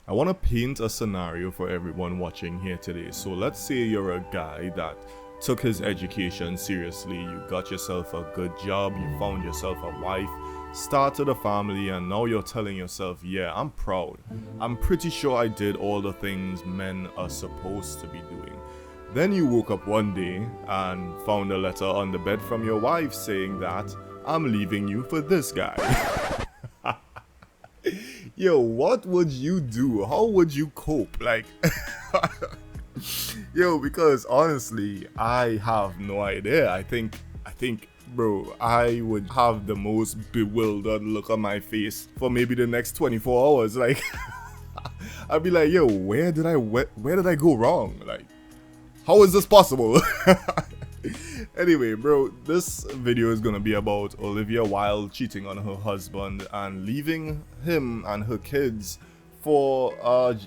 I want to paint a scenario for everyone watching here today. So let's say you're a guy that took his education seriously, you got yourself a good job, you found yourself a wife, started a family, and now you're telling yourself, yeah, I'm proud. I'm pretty sure I did all the things men are supposed to be doing. Then you woke up one day and found a letter on the bed from your wife saying that I'm leaving you for this guy. Yo, what would you do? How would you cope? Like, yo, because honestly, I have no idea. I think, bro, I would have the most bewildered look on my face for maybe the next 24 hours. Like, I'd be like, yo, where did I go wrong? Like, how is this possible? Anyway, bro, this video is gonna be about Olivia Wilde cheating on her husband and leaving him and her kids for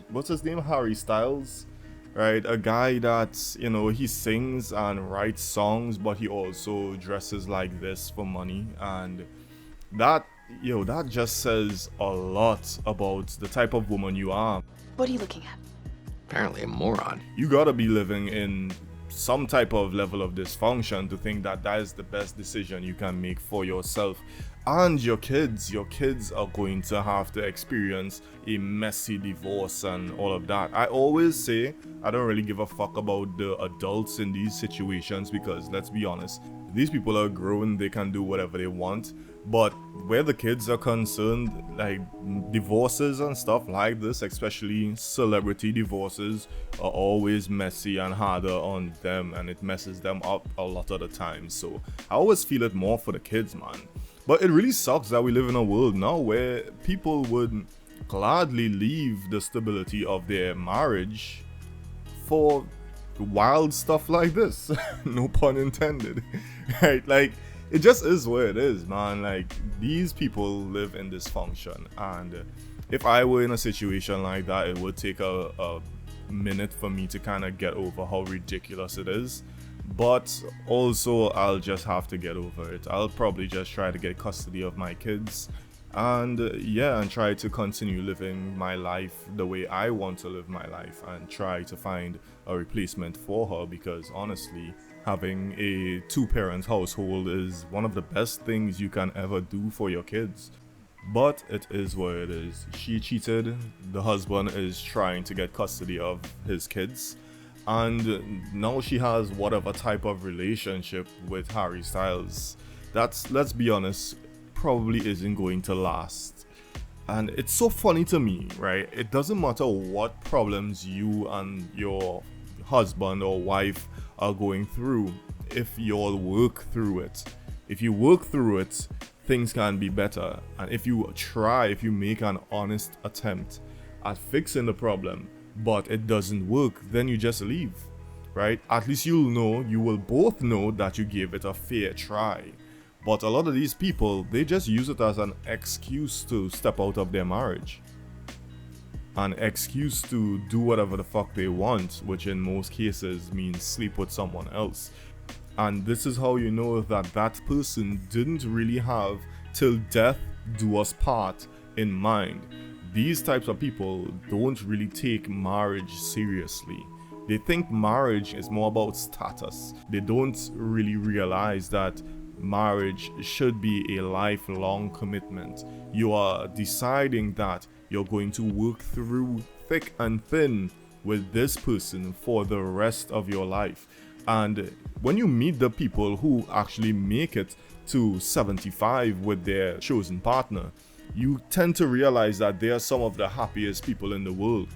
what's his name? Harry Styles, right? A guy that, he sings and writes songs, but he also dresses like this for money. And that, that just says a lot about the type of woman you are. What are you looking at? Apparently a moron. You gotta be living in some type of level of dysfunction to think that that is the best decision you can make for yourself and your kids. Your kids are going to have to experience a messy divorce and all of that. I always say I don't really give a fuck about the adults in these situations, because let's be honest, these people are grown, they can do whatever they want. But where the kids are concerned, like divorces and stuff like this, especially celebrity divorces, are always messy and harder on them, and it messes them up a lot of the time. So I always feel it more for the kids, man. But it really sucks that we live in a world now where people would gladly leave the stability of their marriage for wild stuff like this. No pun intended. Right? Like, it just is what it is, man. Like, these people live in dysfunction, and if I were in a situation like that, it would take a minute for me to kind of get over how ridiculous it is. But also, I'll just have to get over it. I'll probably just try to get custody of my kids, and and try to continue living my life the way I want to live my life, and try to find a replacement for her, because honestly, having a two-parent household is one of the best things you can ever do for your kids. But it is what it is. She cheated, the husband is trying to get custody of his kids, and now she has whatever type of relationship with Harry Styles. That's, let's be honest, probably isn't going to last. And it's so funny to me, right? It doesn't matter what problems you and your husband or wife are going through. If you all work through it, things can be better. And if you make an honest attempt at fixing the problem, but it doesn't work, then you just leave, right? At least you will both know that you gave it a fair try. But a lot of these people, they just use it as an excuse to step out of their marriage. An excuse to do whatever the fuck they want, which in most cases means sleep with someone else. And this is how you know that that person didn't really have "till death do us part" in mind. These types of people don't really take marriage seriously. They think marriage is more about status. They don't really realize that marriage should be a lifelong commitment. You are deciding that you're going to work through thick and thin with this person for the rest of your life. And when you meet the people who actually make it to 75 with their chosen partner, you tend to realize that they are some of the happiest people in the world.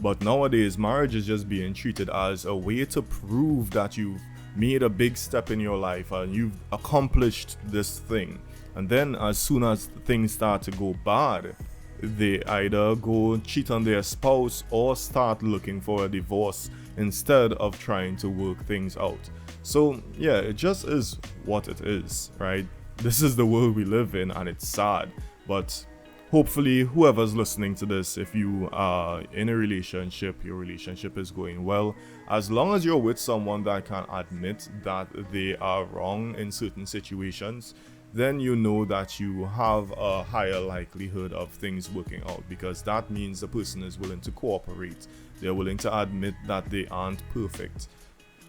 But nowadays, marriage is just being treated as a way to prove that you've made a big step in your life and you've accomplished this thing. And then as soon as things start to go bad, they either go cheat on their spouse or start looking for a divorce instead of trying to work things out. So yeah, it just is what it is, right? This is the world we live in, and it's sad. But hopefully whoever's listening to this, if you are in a relationship, your relationship is going well. As long as you're with someone that can admit that they are wrong in certain situations, then you know that you have a higher likelihood of things working out, because that means the person is willing to cooperate. They're willing to admit that they aren't perfect.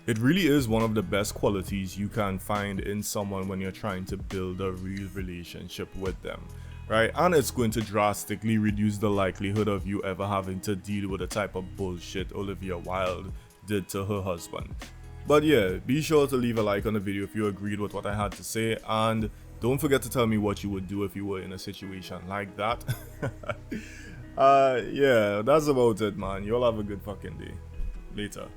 It really is one of the best qualities you can find in someone when you're trying to build a real relationship with them, right? And it's going to drastically reduce the likelihood of you ever having to deal with the type of bullshit Olivia Wilde did to her husband. But yeah, be sure to leave a like on the video if you agreed with what I had to say, and don't forget to tell me what you would do if you were in a situation like that. Yeah, that's about it, man. Y'all have a good fucking day. Later.